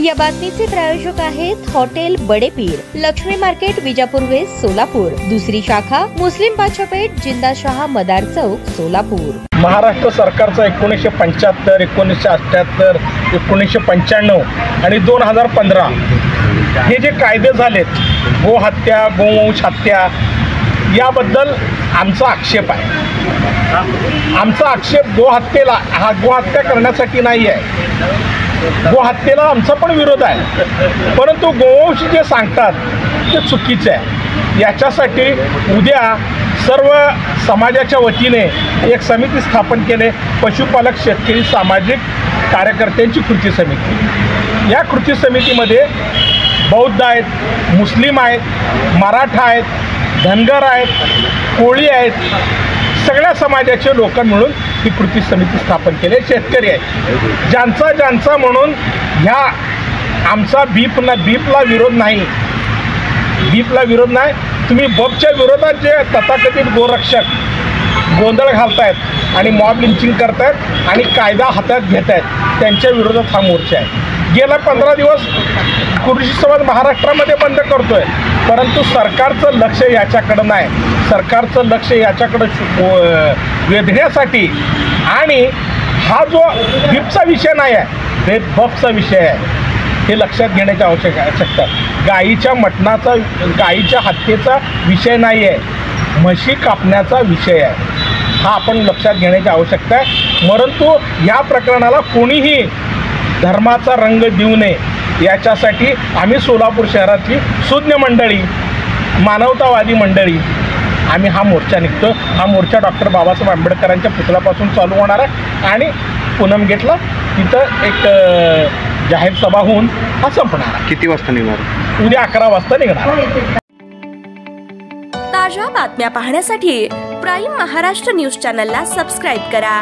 या बातमीचे प्रायोजक आहेत hotel Badepir, Laxmi market, Vijapur west, Solapur. दुसरी शाखा मुस्लिम बादशाहपेठ, जिंदाशाह मदार चौक, सोलापूर। महाराष्ट्र सरकारचा 1975, 1978, 1995 आणि 2015 हे जे कायदे झालेत, गोहत्या, गोवंश हत्या, याबद्दल आमचा आक्षेप आहे। आमचा आक्षेप गोहत्या करण्यासाठी नाही आहे। गोहत्येला आमचा पण विरोध आहे, परंतु गोवंश जे सांगतात ते चुकीचं आहे। याच्यासाठी उद्या सर्व समाजाच्या वतीने एक समिती स्थापन केले, पशुपालक शेतकरी सामाजिक कार्यकर्त्यांची कृती समिती। या कृती समितीमध्ये बौद्ध आहेत, मुस्लिम आहेत, मराठा आहेत, धनगर आहेत, कोळी आहेत, सगळ्या समाजाचे लोक मिळून ही कृती समिती स्थापन केली। शेतकरी आहेत, ज्यांचा म्हणून ह्या आमचा बीपला विरोध नाही, तुम्ही बबच्या विरोधात जे तथाकथित गोरक्षक गोंधळ घालतायत आणि मॉब लिंचिंग करतायत आणि कायदा हातात घेत आहेत, त्यांच्या विरोधात हा मोर्चा आहे। गेल्या 15 दिवस कृषी समाज महाराष्ट्रामध्ये बंद करतोय, परंतु सरकारचं लक्ष याच्याकडं नाही। सरकारचं लक्ष याच्याकडं वेधण्यासाठी आणि हा जो बीपचा विषय नाही आहे, बफचा विषय आहे, हे लक्षात घेण्याची आवश्यकता। गाईच्या मटणाचा, गाईच्या हत्येचा विषय नाही आहे, म्हशी कापण्याचा विषय आहे, हा आपण लक्षात घेण्याची आवश्यकता आहे। परंतु या प्रकरणाला कोणीही धर्माचा रंग देऊ नये, याच्यासाठी आम्ही सोलापूर शहरातली सुज्ञ मंडळी, मानवतावादी मंडळी आम्ही हा मोर्चा निघतो। हा मोर्चा डॉक्टर बाबासाहेब आंबेडकरांच्या पुतळ्यापासून चालू होणार आहे आणि पूनम गेटला तिथं एक जाहीर सभा होऊन हा संपणार आहे। किती वाजता निघणार? उद्या 11 वाजता निघणार। ताज्या बातम्या पाहण्यासाठी प्राईम महाराष्ट्र न्यूज चॅनलला सबस्क्राईब करा।